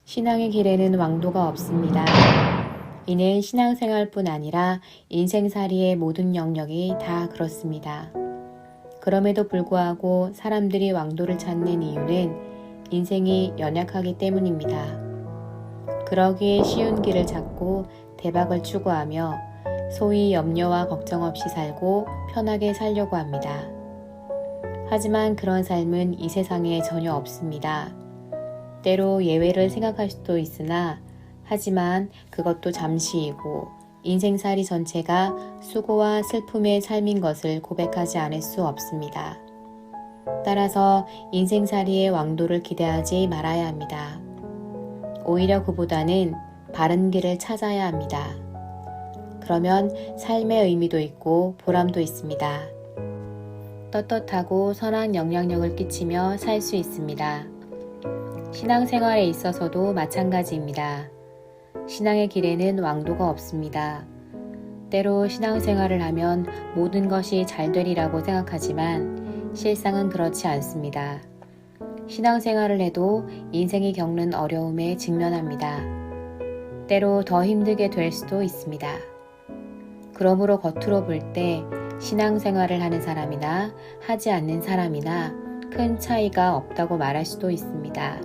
신앙의 길에는 왕도가 없습니다. 이는 신앙생활뿐 아니라 인생살이의 모든 영역이 다 그렇습니다. 그럼에도 불구하고 사람들이 왕도를 찾는 이유는 인생이 연약하기 때문입니다. 그러기에 쉬운 길을 찾고 대박을 추구하며 소위 염려와 걱정 없이 살고 편하게 살려고 합니다. 하지만 그런 삶은 이 세상에 전혀 없습니다. 때로 예외를 생각할 수도 있으나 하지만 그것도 잠시이고 인생살이 전체가 수고와 슬픔의 삶인 것을 고백하지 않을 수 없습니다. 따라서 인생살이의 왕도를 기대하지 말아야 합니다. 오히려 그보다는 바른 길을 찾아야 합니다. 그러면 삶의 의미도 있고 보람도 있습니다. 떳떳하고 선한 영향력을 끼치며 살 수 있습니다. 신앙생활에 있어서도 마찬가지입니다. 신앙의 길에는 왕도가 없습니다. 때로 신앙생활을 하면 모든 것이 잘 되리라고 생각하지만 실상은 그렇지 않습니다. 신앙생활을 해도 인생이 겪는 어려움에 직면합니다. 때로 더 힘들게 될 수도 있습니다. 그러므로 겉으로 볼 때 신앙생활을 하는 사람이나 하지 않는 사람이나 큰 차이가 없다고 말할 수도 있습니다.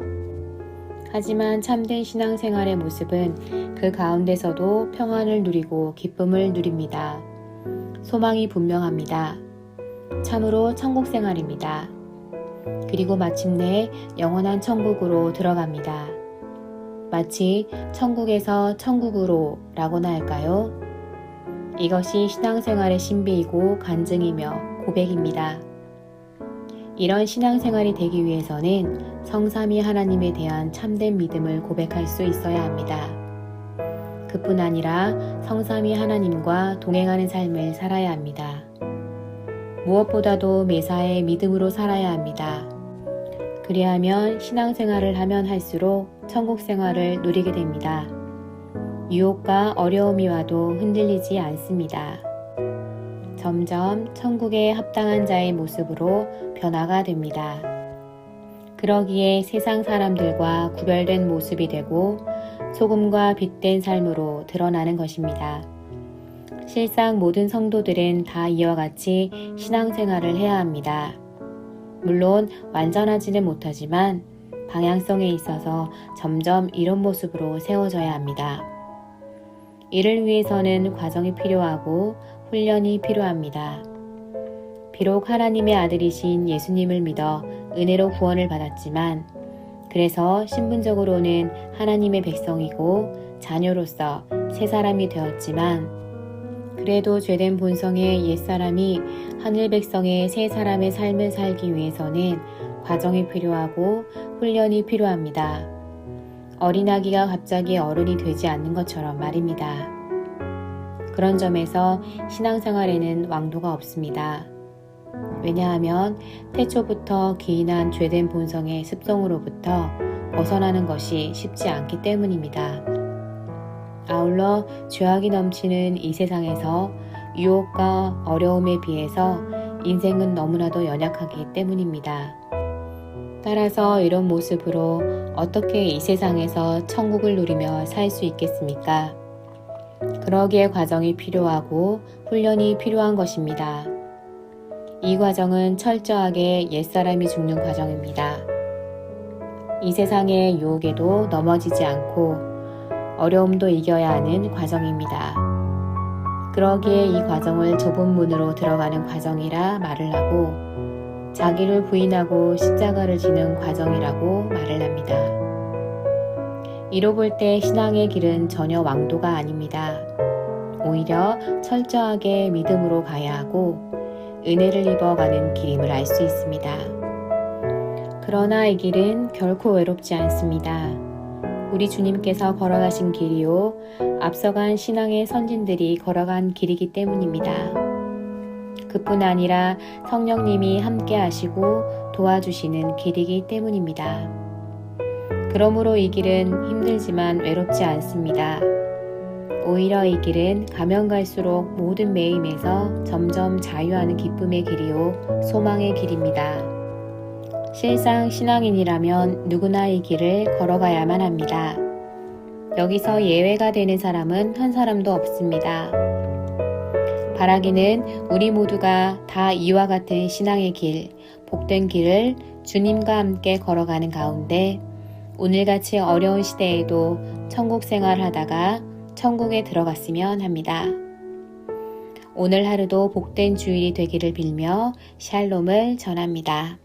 하지만 참된 신앙생활의 모습은 그 가운데서도 평안을 누리고 기쁨을 누립니다. 소망이 분명합니다. 참으로 천국생활입니다. 그리고 마침내 영원한 천국으로 들어갑니다. 마치 천국에서 천국으로 라고나 할까요? 이것이 신앙생활의 신비이고 간증이며 고백입니다. 이런 신앙생활이 되기 위해서는 성삼위 하나님에 대한 참된 믿음을 고백할 수 있어야 합니다. 그뿐 아니라 성삼위 하나님과 동행하는 삶을 살아야 합니다. 무엇보다도 매사에 믿음으로 살아야 합니다. 그리하면 신앙생활을 하면 할수록 천국생활을 누리게 됩니다. 유혹과 어려움이 와도 흔들리지 않습니다. 점점 천국에 합당한 자의 모습으로 변화가 됩니다. 그러기에 세상 사람들과 구별된 모습이 되고 소금과 빛된 삶으로 드러나는 것입니다. 실상 모든 성도들은 다 이와 같이 신앙생활을 해야 합니다. 물론 완전하지는 못하지만 방향성에 있어서 점점 이런 모습으로 세워져야 합니다. 이를 위해서는 과정이 필요하고 훈련이 필요합니다. 비록 하나님의 아들이신 예수님을 믿어 은혜로 구원을 받았지만 그래서 신분적으로는 하나님의 백성이고 자녀로서 새 사람이 되었지만 그래도 죄된 본성의 옛사람이 하늘 백성의 새 사람의 삶을 살기 위해서는 과정이 필요하고 훈련이 필요합니다. 어린아기가 갑자기 어른이 되지 않는 것처럼 말입니다. 그런 점에서 신앙생활에는 왕도가 없습니다. 왜냐하면 태초부터 기인한 죄된 본성의 습성으로부터 벗어나는 것이 쉽지 않기 때문입니다. 아울러 죄악이 넘치는 이 세상에서 유혹과 어려움에 비해서 인생은 너무나도 연약하기 때문입니다. 따라서 이런 모습으로 어떻게 이 세상에서 천국을 누리며 살 수 있겠습니까? 그러기에 과정이 필요하고 훈련이 필요한 것입니다. 이 과정은 철저하게 옛사람이 죽는 과정입니다. 이 세상의 유혹에도 넘어지지 않고 어려움도 이겨야 하는 과정입니다. 그러기에 이 과정을 좁은 문으로 들어가는 과정이라 말을 하고 자기를 부인하고 십자가를 지는 과정이라고 말을 합니다. 이로 볼 때 신앙의 길은 전혀 왕도가 아닙니다. 오히려 철저하게 믿음으로 가야 하고 은혜를 입어가는 길임을 알 수 있습니다. 그러나 이 길은 결코 외롭지 않습니다. 우리 주님께서 걸어가신 길이요 앞서간 신앙의 선진들이 걸어간 길이기 때문입니다. 그뿐 아니라 성령님이 함께 하시고 도와주시는 길이기 때문입니다. 그러므로 이 길은 힘들지만 외롭지 않습니다. 오히려 이 길은 가면 갈수록 모든 매임에서 점점 자유하는 기쁨의 길이요 소망의 길입니다. 실상 신앙인이라면 누구나 이 길을 걸어가야만 합니다. 여기서 예외가 되는 사람은 한 사람도 없습니다. 바라기는 우리 모두가 다 이와 같은 신앙의 길, 복된 길을 주님과 함께 걸어가는 가운데 오늘같이 어려운 시대에도 천국 생활하다가 천국에 들어갔으면 합니다. 오늘 하루도 복된 주일이 되기를 빌며 샬롬을 전합니다.